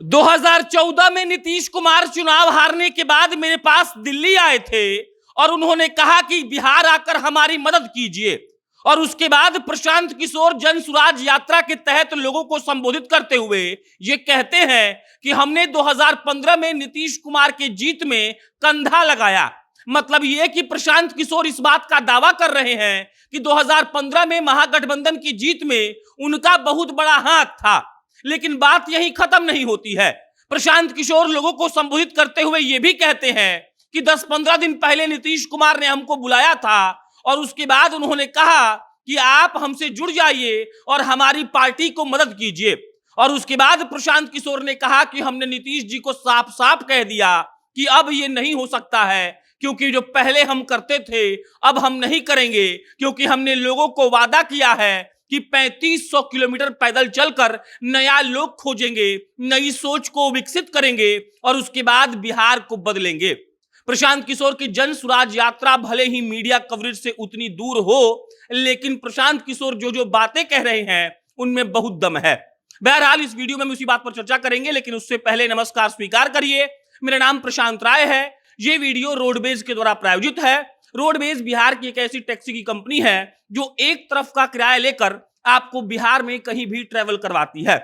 2014 में नीतीश कुमार चुनाव हारने के बाद मेरे पास दिल्ली आए थे और उन्होंने कहा कि बिहार आकर हमारी मदद कीजिए। और उसके बाद प्रशांत किशोर जन सुराज यात्रा के तहत लोगों को संबोधित करते हुए ये कहते हैं कि हमने 2015 में नीतीश कुमार के जीत में कंधा लगाया। मतलब ये कि प्रशांत किशोर इस बात का दावा कर रहे हैं कि 2015 में महागठबंधन की जीत में उनका बहुत बड़ा हाथ था। लेकिन बात यहीं खत्म नहीं होती है। प्रशांत किशोर लोगों को संबोधित करते हुए यह भी कहते हैं कि 10-15 दिन पहले नीतीश कुमार ने हमको बुलाया था और उसके बाद उन्होंने कहा कि आप हमसे जुड़ जाइए और हमारी पार्टी को मदद कीजिए। और उसके बाद प्रशांत किशोर ने कहा कि हमने नीतीश जी को साफ साफ कह दिया कि अब ये नहीं हो सकता है, क्योंकि जो पहले हम करते थे अब हम नहीं करेंगे, क्योंकि हमने लोगों को वादा किया है कि 3500 किलोमीटर पैदल चलकर नया लोक खोजेंगे, नई सोच को विकसित करेंगे और उसके बाद बिहार को बदलेंगे। प्रशांत किशोर की जन सुराज यात्रा भले ही मीडिया कवरेज से उतनी दूर हो, लेकिन प्रशांत किशोर जो बातें कह रहे हैं उनमें बहुत दम है। बहरहाल इस वीडियो में हम उसी बात पर चर्चा करेंगे, लेकिन उससे पहले नमस्कार स्वीकार करिए। मेरा नाम प्रशांत राय है। ये वीडियो रोडवेज के द्वारा प्रायोजित है। रोडवेज बिहार की एक ऐसी टैक्सी की कंपनी है जो एक तरफ का किराया लेकर आपको बिहार में कहीं भी ट्रेवल करवाती है।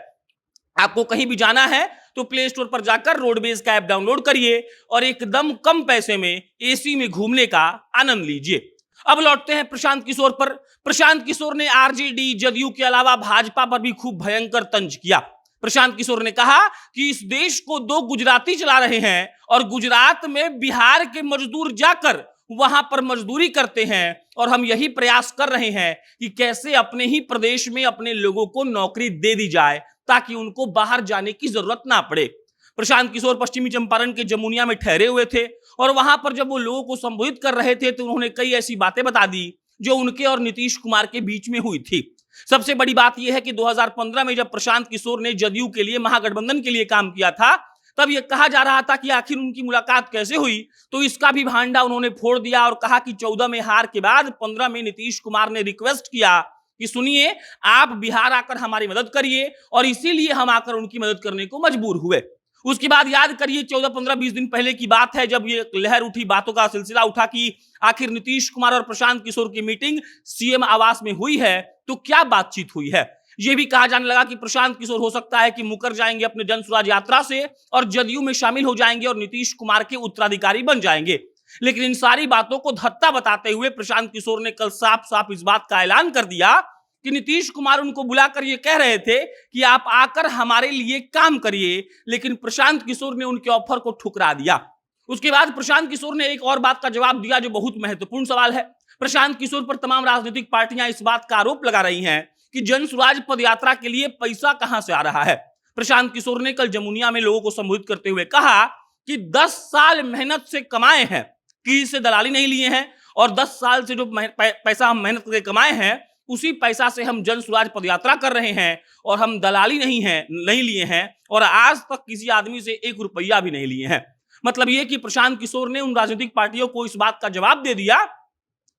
आपको कहीं भी जाना है तो प्ले स्टोर पर जाकर रोडवेज का ऐप डाउनलोड करिए और एकदम कम पैसे में एसी में घूमने का आनंद लीजिए। अब लौटते हैं प्रशांत किशोर पर। प्रशांत किशोर ने आरजेडी, जदयू के अलावा भाजपा पर भी खूब भयंकर तंज किया। प्रशांत किशोर ने कहा कि इस देश को 2 गुजराती चला रहे हैं और गुजरात में बिहार के मजदूर जाकर वहां पर मजदूरी करते हैं और हम यही प्रयास कर रहे हैं कि कैसे अपने ही प्रदेश में अपने लोगों को नौकरी दे दी जाए ताकि उनको बाहर जाने की जरूरत ना पड़े। प्रशांत किशोर पश्चिमी चंपारण के जमुनिया में ठहरे हुए थे और वहां पर जब वो लोगों को संबोधित कर रहे थे तो उन्होंने कई ऐसी बातें बता दी जो उनके और नीतीश कुमार के बीच में हुई थी। सबसे बड़ी बात यह है कि 2015 में जब प्रशांत किशोर ने जदयू के लिए, महागठबंधन के लिए काम किया था, तब यह कहा जा रहा था कि आखिर उनकी मुलाकात कैसे हुई, तो इसका भी भांडा उन्होंने फोड़ दिया और कहा कि 14 में हार के बाद 15 में नीतीश कुमार ने रिक्वेस्ट किया कि सुनिए, आप बिहार आकर हमारी मदद करिए, और इसीलिए हम आकर उनकी मदद करने को मजबूर हुए। उसके बाद याद करिए 14, 15, 20 दिन पहले की बात है जब ये लहर उठी, बातों का सिलसिला उठा कि आखिर नीतीश कुमार और प्रशांत किशोर की मीटिंग सीएम आवास में हुई है, तो क्या बातचीत हुई है। यह भी कहा जाने लगा कि प्रशांत किशोर हो सकता है कि मुकर जाएंगे अपने जन सुराज यात्रा से और जदयू में शामिल हो जाएंगे और नीतीश कुमार के उत्तराधिकारी बन जाएंगे। लेकिन इन सारी बातों को धत्ता बताते हुए प्रशांत किशोर ने कल साफ साफ इस बात का ऐलान कर दिया कि नीतीश कुमार उनको बुलाकर ये कह रहे थे कि आप आकर हमारे लिए काम करिए, लेकिन प्रशांत किशोर ने उनके ऑफर को ठुकरा दिया। उसके बाद प्रशांत किशोर ने एक और बात का जवाब दिया जो बहुत महत्वपूर्ण सवाल है। प्रशांत किशोर पर तमाम राजनीतिक पार्टियां इस बात का आरोप लगा रही हैं कि जन सुराज पदयात्रा के लिए पैसा कहां से आ रहा है। प्रशांत किशोर ने कल जमुनिया में लोगों को संबोधित करते हुए कहा कि 10 साल मेहनत से कमाए हैं, किसी से दलाली नहीं लिए हैं, और 10 साल से जो पैसा हम मेहनत करके कमाए हैं उसी पैसा से हम जन सुराज पदयात्रा कर रहे हैं और हम दलाली नहीं लिए हैं और आज तक किसी आदमी से 1 रुपया भी नहीं लिए हैं। मतलब यह कि प्रशांत किशोर ने उन राजनीतिक पार्टियों को इस बात का जवाब दे दिया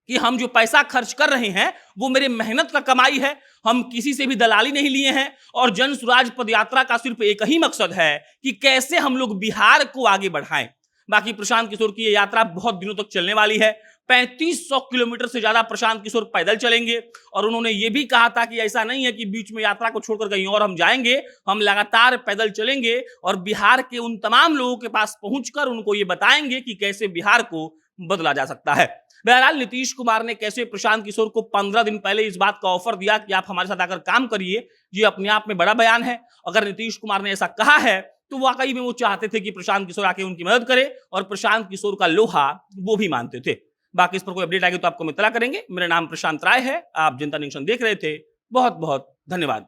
कि हम जो पैसा खर्च कर रहे हैं वो मेरे मेहनत का कमाई है, हम किसी से भी दलाली नहीं लिए हैं और जन सुराज पदयात्रा का सिर्फ एक ही मकसद है कि कैसे हम लोग बिहार को आगे बढ़ाएं। बाकी प्रशांत किशोर की ये यात्रा बहुत दिनों तक चलने वाली है। 3500 किलोमीटर से ज्यादा प्रशांत किशोर पैदल चलेंगे और उन्होंने ये भी कहा था कि ऐसा नहीं है कि बीच में यात्रा को छोड़कर कहीं और हम जाएंगे, हम लगातार पैदल चलेंगे और बिहार के उन तमाम लोगों के पास पहुंचकर उनको ये बताएंगे कि कैसे बिहार को बदला जा सकता है। बहरहाल नीतीश कुमार ने कैसे प्रशांत किशोर को 15 दिन पहले इस बात का ऑफर दिया कि आप हमारे साथ आकर काम करिए, ये अपने आप में बड़ा बयान है। अगर नीतीश कुमार ने ऐसा कहा है तो वाकई में वो चाहते थे कि प्रशांत किशोर आके उनकी मदद करे और प्रशांत किशोर का लोहा वो भी मानते थे। बाकी इस पर कोई अपडेट आएगी तो आपको हम इत्तला करेंगे। मेरा नाम प्रशांत राय है, आप जनता जंक्शन देख रहे थे। बहुत बहुत धन्यवाद।